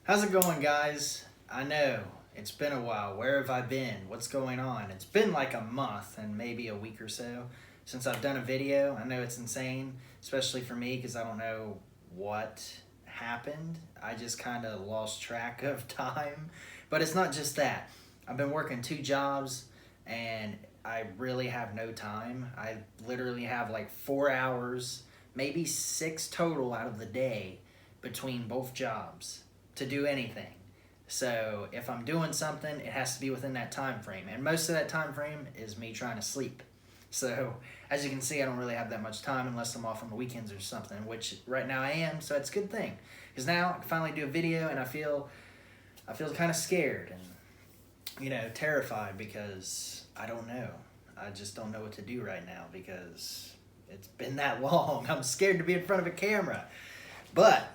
How's it going, guys? I know it's been a while. Where have I been? What's going on? It's been like a month and maybe a week or so since I've done a video. I know it's insane, especially for me because I don't know what happened. I just kind of lost track of time. But it's not just that. I've been working 2 jobs and I really have no time. I literally have like 4 hours, maybe 6 total out of the day between both jobs to do anything. So if I'm doing something, it has to be within that time frame. And most of that time frame is me trying to sleep. So as you can see, I don't really have that much time unless I'm off on the weekends or something, which right now I am, so it's a good thing. Because now I can finally do a video and I feel kind of scared and, terrified because I don't know. I just don't know what to do right now because it's been that long. I'm scared to be in front of a camera. But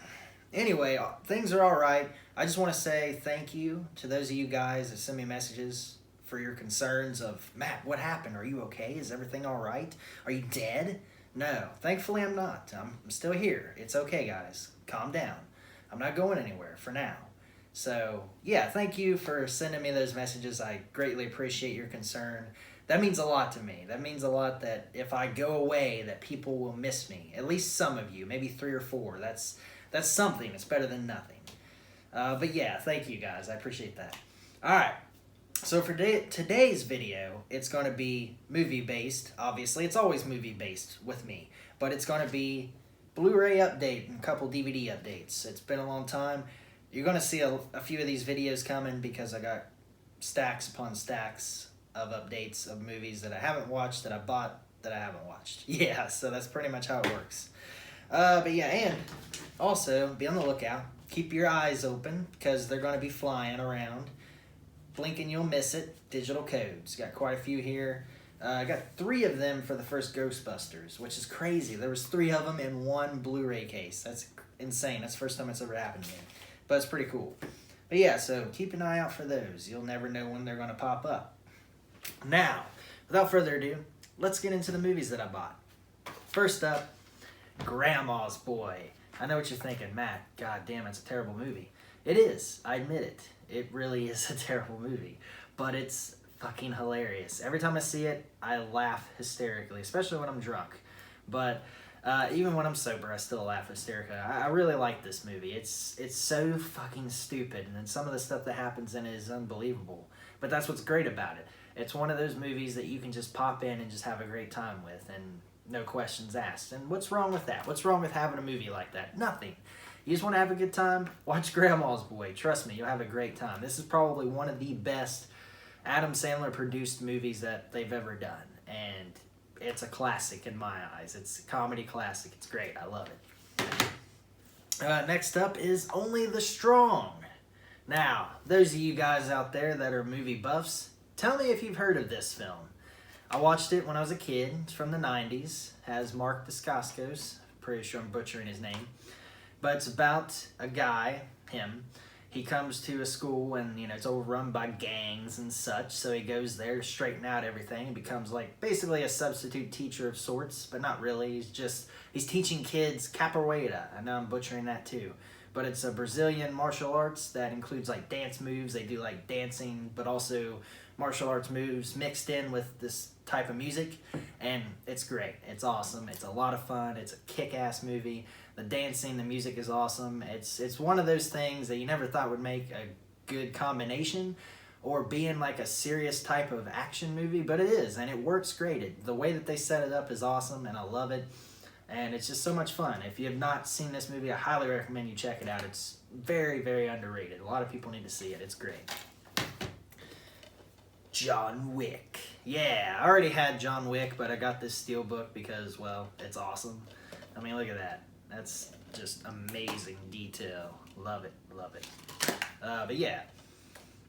anyway, things are all right. I just want to say thank you to those of you guys that send me messages for your concerns of, Matt, what happened? Are you okay? Is everything all right? Are you dead? No, thankfully I'm not. I'm still here. It's okay, guys. Calm down. I'm not going anywhere for now. So, yeah, thank you for sending me those messages. I greatly appreciate your concern. That means a lot to me. That means a lot that if I go away, that people will miss me. At least some of you, maybe 3 or 4. That's something. It's better than nothing. But yeah, thank you guys. I appreciate that. All right. So for today's video, it's going to be movie-based. Obviously, it's always movie-based with me. But it's going to be Blu-ray update and a couple DVD updates. It's been a long time. You're going to see a few of these videos coming because I got stacks upon stacks of updates of movies that I haven't watched, that I bought, that I haven't watched. Yeah, so that's pretty much how it works. But yeah, and also be on the lookout. Keep your eyes open because they're going to be flying around. Blink and you'll miss it. Digital codes. Got quite a few here. I got 3 of them for the first Ghostbusters, which is crazy. There was 3 of them in one Blu-ray case. That's insane. That's the first time it's ever happened to me. But it's pretty cool. But yeah, so keep an eye out for those. You'll never know when they're going to pop up. Now, without further ado, let's get into the movies that I bought. First up, Grandma's Boy. I know what you're thinking, Matt, god damn, it's a terrible movie. It is, I admit it. It really is a terrible movie. But it's fucking hilarious. Every time I see it, I laugh hysterically, especially when I'm drunk. But even when I'm sober, I still laugh hysterically. I really like this movie. It's so fucking stupid, and then some of the stuff that happens in it is unbelievable. But that's what's great about it. It's one of those movies that you can just pop in and just have a great time with, and no questions asked. And what's wrong with that? What's wrong with having a movie like that? Nothing. You just want to have a good time? Watch Grandma's Boy. Trust me, you'll have a great time. This is probably one of the best Adam Sandler produced movies that they've ever done. And it's a classic in my eyes. It's a comedy classic. It's great. I love it. Next up is Only the Strong. Now, those of you guys out there that are movie buffs, tell me if you've heard of this film. I watched it when I was a kid. It's from the 90s. Has Mark Dacascos. Pretty sure I'm butchering his name. But it's about a guy, him. He comes to a school and, it's overrun by gangs and such. So he goes there to straighten out everything and becomes like basically a substitute teacher of sorts. But not really. He's teaching kids capoeira. I know I'm butchering that too. But it's a Brazilian martial arts that includes like dance moves. They do like dancing, but also martial arts moves mixed in with this type of music. And it's great. It's awesome. It's a lot of fun. It's a kick-ass movie. The dancing, the music is awesome. It's one of those things that you never thought would make a good combination or be in like a serious type of action movie, but it is, and it works great. The way that they set it up is awesome, and I love it. And it's just so much fun. If you have not seen this movie, I highly recommend you check it out. It's very, very underrated. A lot of people need to see it. It's great. John Wick. Yeah, I already had John Wick, but I got this steelbook because, well, it's awesome. I mean, look at that. That's just amazing detail. Love it, love it. But yeah,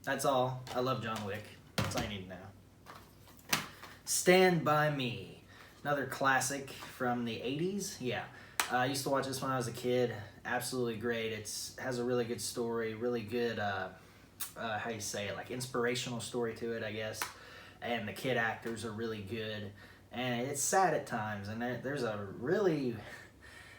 that's all. I love John Wick. That's all you need to know. Stand By Me. Another classic from the 80s. Yeah, I used to watch this when I was a kid. Absolutely great. It has a really good story, really good, how you say it, like inspirational story to it, I guess. And the kid actors are really good. And it's sad at times. And there's a really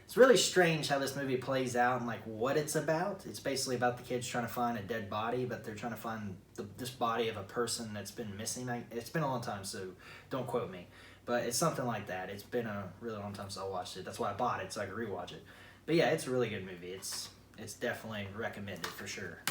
It's really strange how this movie plays out and like what it's about. It's basically about the kids trying to find a dead body, but they're trying to find this body of a person that's been missing. It's been a long time, so don't quote me. But it's something like that. It's been a really long time since I watched it. That's why I bought it, so I could rewatch it. But yeah, it's a really good movie. It's definitely recommended for sure.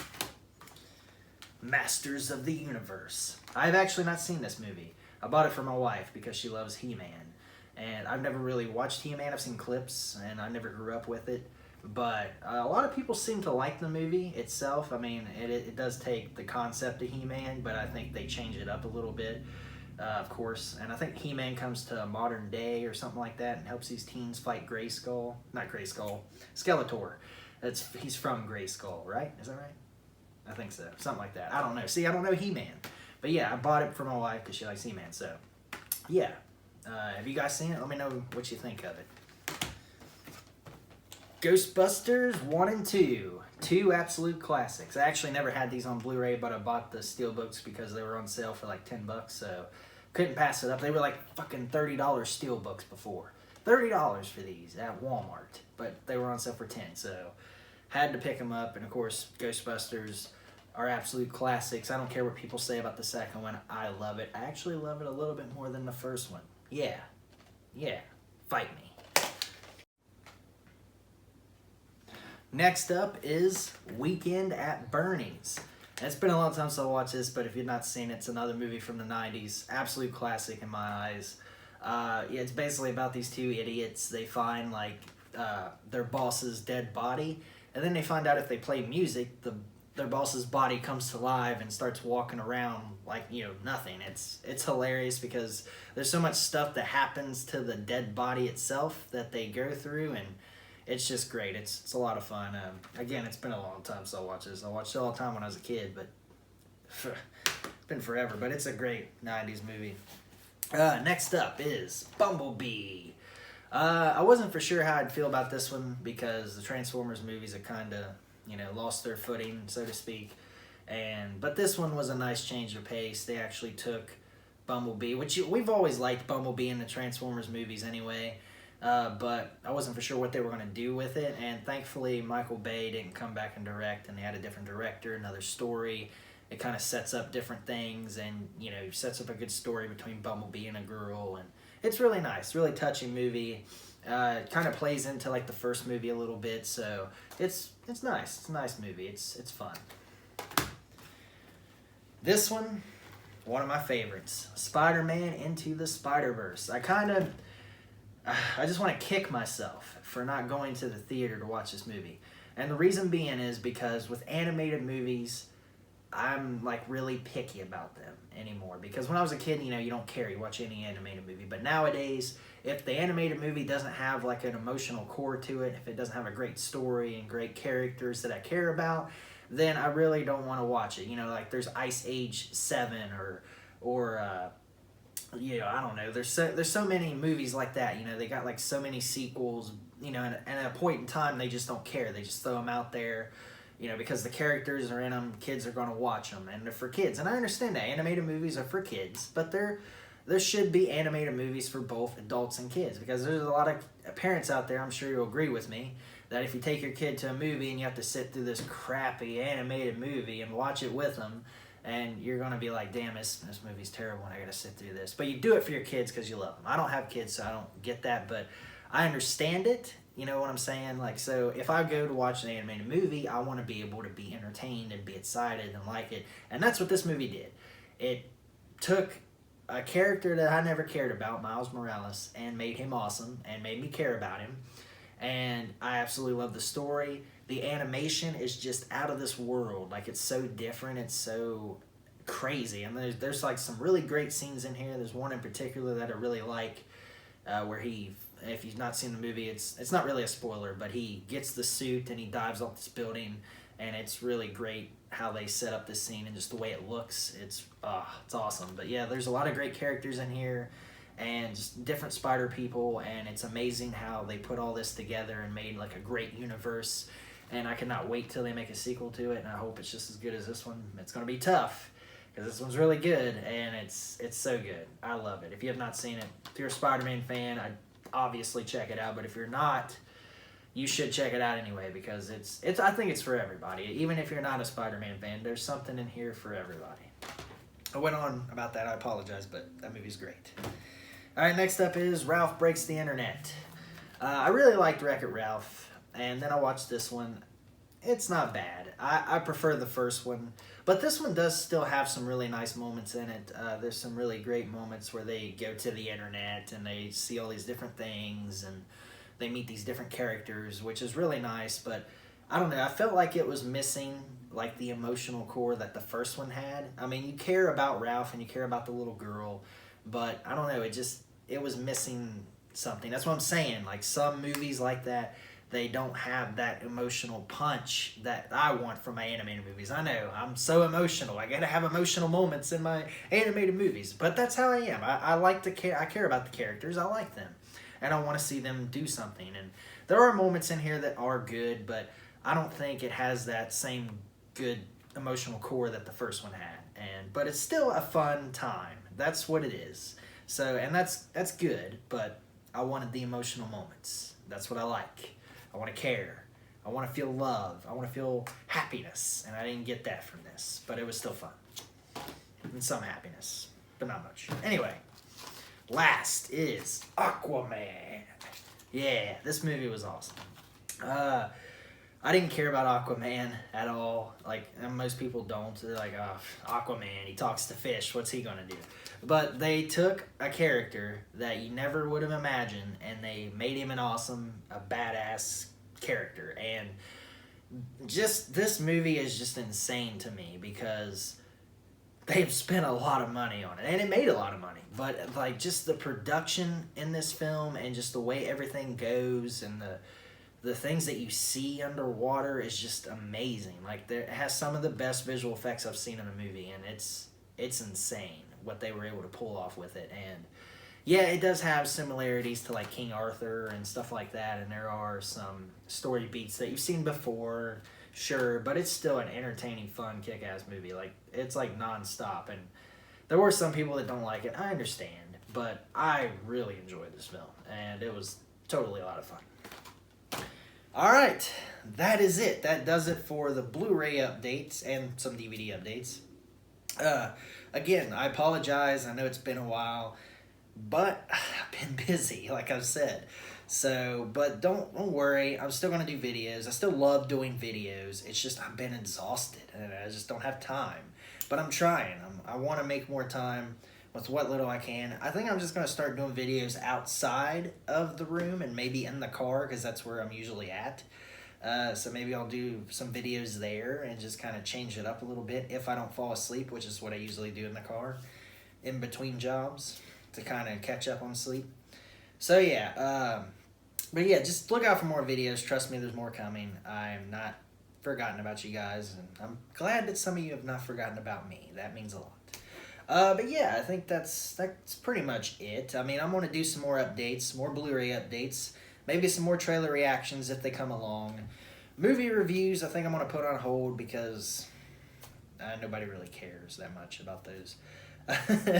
Masters of the Universe. I've actually not seen this movie. I bought it for my wife because she loves He-Man. And I've never really watched He-Man. I've seen clips, and I never grew up with it. But a lot of people seem to like the movie itself. I mean, it does take the concept of He-Man, but I think they change it up a little bit, of course. And I think He-Man comes to a modern day or something like that and helps these teens fight Grayskull. Not Grayskull. Skeletor. He's from Grayskull, right? Is that right? I think so. Something like that. I don't know. See, I don't know He-Man. But yeah, I bought it for my wife because she likes He-Man. So, yeah. Have you guys seen it? Let me know what you think of it. Ghostbusters 1 and 2. Two absolute classics. I actually never had these on Blu-ray, but I bought the steelbooks because they were on sale for like $10, so couldn't pass it up. They were like fucking $30 steelbooks before. $30 for these at Walmart, but they were on sale for $10, so had to pick them up. And of course, Ghostbusters are absolute classics. I don't care what people say about the second one. I love it. I actually love it a little bit more than the first one. Yeah. Fight me. Next up is Weekend at Bernie's. And it's been a long time since I watched this, but if you've not seen it, it's another movie from the 90s. Absolute classic in my eyes. It's basically about these two idiots. They find like their boss's dead body, and then they find out if they play music, their boss's body comes to life and starts walking around like, nothing. It's hilarious because there's so much stuff that happens to the dead body itself that they go through, and it's just great. It's a lot of fun. Again, it's been a long time since I watched this. I watched it all the time when I was a kid, but it's been forever. But it's a great 90s movie. Next up is Bumblebee. I wasn't for sure how I'd feel about this one because the Transformers movies have kind of lost their footing, so to speak. But this one was a nice change of pace. They actually took Bumblebee, which we've always liked Bumblebee in the Transformers movies anyway, but I wasn't for sure what they were going to do with it, and thankfully Michael Bay didn't come back and direct, and they had a different director, another story. It kind of sets up different things, and sets up a good story between Bumblebee and a girl, and it's really nice, really touching movie. It kind of plays into like the first movie a little bit, so it's nice. It's a nice movie. It's fun. This one of my favorites, Spider-Man Into the Spider-Verse. I just want to kick myself for not going to the theater to watch this movie, and the reason being is because with animated movies, I'm like really picky about them anymore, because when I was a kid, you don't care, you watch any animated movie, but nowadays, if the animated movie doesn't have like an emotional core to it, if it doesn't have a great story and great characters that I care about, then I really don't want to watch it. Like there's Ice Age 7 or I don't know, there's so many movies like that. They got like so many sequels, and at a point in time they just don't care, they just throw them out there, because the characters are in them, kids are going to watch them, and they're for kids. And I understand that animated movies are for kids, but there should be animated movies for both adults and kids, because there's a lot of parents out there, I'm sure you'll agree with me, that if you take your kid to a movie and you have to sit through this crappy animated movie and watch it with them, and you're going to be like, damn, this movie's terrible and I got to sit through this. But you do it for your kids because you love them. I don't have kids, so I don't get that, but I understand it. You know what I'm saying? Like, so if I go to watch an animated movie, I want to be able to be entertained and be excited and like it. And that's what this movie did. It took a character that I never cared about, Miles Morales, and made him awesome and made me care about him. And I absolutely love the story. The animation is just out of this world. Like, it's so different. It's so crazy. And there's like some really great scenes in here. There's one in particular that I really like, where if you've not seen the movie, it's not really a spoiler, but he gets the suit and he dives off this building, and it's really great how they set up this scene and just the way it looks. It's awesome. But yeah, there's a lot of great characters in here and just different spider people, and it's amazing how they put all this together and made like a great universe, and I cannot wait till they make a sequel to it, and I hope it's just as good as this one. It's going to be tough, because this one's really good, and it's so good. I love it. If you have not seen it, if you're a Spider-Man fan, I'd obviously check it out, but if you're not, you should check it out anyway, because it's I think it's for everybody. Even if you're not a Spider-Man fan, there's something in here for everybody. I went on about that, I apologize, but that movie's great. Alright, next up is Ralph Breaks the Internet. I really liked WreckIt Ralph, and then I watched this one. It's not bad. I prefer the first one, but this one does still have some really nice moments in it. There's some really great moments where they go to the internet and they see all these different things and they meet these different characters, which is really nice, but I don't know, I felt like it was missing like the emotional core that the first one had. I mean, you care about Ralph and you care about the little girl, but I don't know, it was missing something. That's what I'm saying. Like, some movies like that, they don't have that emotional punch that I want from my animated movies. I know, I'm so emotional. I gotta have emotional moments in my animated movies, but that's how I am. I like to care. I care about the characters. I like them, and I want to see them do something. And there are moments in here that are good, but I don't think it has that same good emotional core that the first one had. But it's still a fun time. That's what it is. So, and that's good, but I wanted the emotional moments. That's what I like. I want to care. I want to feel love. I want to feel happiness. And I didn't get that from this, but it was still fun. And some happiness, but not much. Anyway, last is Aquaman. Yeah, this movie was awesome. I didn't care about Aquaman at all. Like, and most people don't. They're like, oh, Aquaman, he talks to fish. What's he going to do? But they took a character that you never would have imagined, and they made him an awesome, a badass character. And just, this movie is just insane to me, because they've spent a lot of money on it, and it made a lot of money. But, like, just the production in this film, and just the way everything goes, and the things that you see underwater is just amazing. Like, it has some of the best visual effects I've seen in a movie, and it's insane what they were able to pull off with it. And yeah, it does have similarities to like King Arthur and stuff like that, and there are some story beats that you've seen before, sure, but it's still an entertaining, fun, kick-ass movie. Like, it's like non-stop, and there were some people that don't like it. I understand, but I really enjoyed this film, and it was totally a lot of fun. Alright, that is it. That does it for the Blu-ray updates and some DVD updates. Again, I apologize. I know it's been a while, but I've been busy, like I've said. So, but don't worry. I'm still going to do videos. I still love doing videos. It's just I've been exhausted, and I just don't have time. But I'm trying. I want to make more time with what little I can. I think I'm just going to start doing videos outside of the room and maybe in the car, because that's where I'm usually at. So maybe I'll do some videos there and just kind of change it up a little bit if I don't fall asleep, which is what I usually do in the car in between jobs to kind of catch up on sleep. So yeah, but yeah, just look out for more videos. Trust me, there's more coming. I'm not forgotten about you guys, and I'm glad that some of you have not forgotten about me. That means a lot. But yeah, I think that's pretty much it. I mean, I'm going to do some more updates, more Blu-ray updates, maybe some more trailer reactions if they come along. Movie reviews, I think I'm going to put on hold, because nobody really cares that much about those.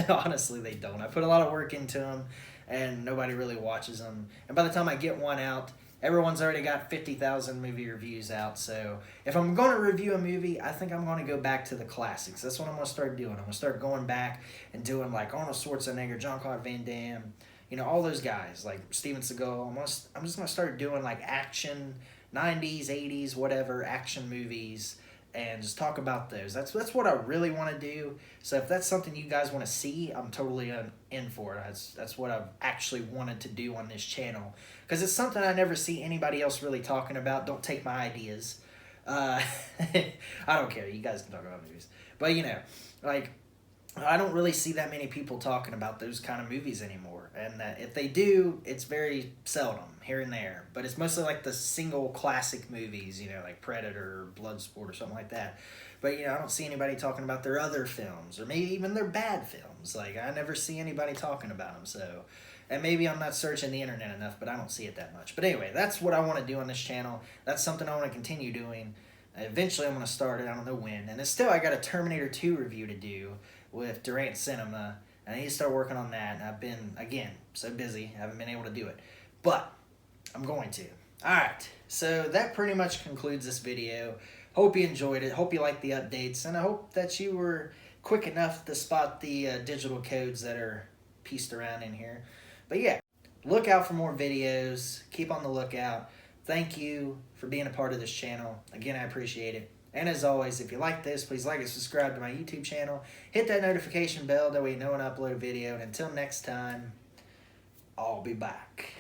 Honestly, they don't. I put a lot of work into them, and nobody really watches them. And by the time I get one out, everyone's already got 50,000 movie reviews out. So if I'm going to review a movie, I think I'm going to go back to the classics. That's what I'm going to start doing. I'm going to start going back and doing like Arnold Schwarzenegger, Jean-Claude Van Damme, you know, all those guys, like Steven Seagal. I'm just going to start doing like action, 90s, 80s, whatever, action movies, and just talk about those. That's what I really want to do. So if that's something you guys want to see, I'm totally in for it. That's what I've actually wanted to do on this channel, because it's something I never see anybody else really talking about. Don't take my ideas. I don't care. You guys can talk about movies. But, you know, like, I don't really see that many people talking about those kind of movies anymore. And if they do, it's very seldom, here and there. But it's mostly like the single classic movies, you know, like Predator or Bloodsport or something like that. But, you know, I don't see anybody talking about their other films, or maybe even their bad films. Like, I never see anybody talking about them, so... And maybe I'm not searching the internet enough, but I don't see it that much. But anyway, that's what I want to do on this channel. That's something I want to continue doing. Eventually I'm going to start it. I don't know when. And still, I got a Terminator 2 review to do with Durant Cinema. And I need to start working on that. And I've been, again, so busy. I haven't been able to do it. But I'm going to. All right. So that pretty much concludes this video. Hope you enjoyed it. Hope you liked the updates. And I hope that you were quick enough to spot the digital codes that are pieced around in here. But yeah, look out for more videos. Keep on the lookout. Thank you for being a part of this channel. Again, I appreciate it. And as always, if you like this, please like and subscribe to my YouTube channel. Hit that notification bell, that way you know when I upload a video. And until next time, I'll be back.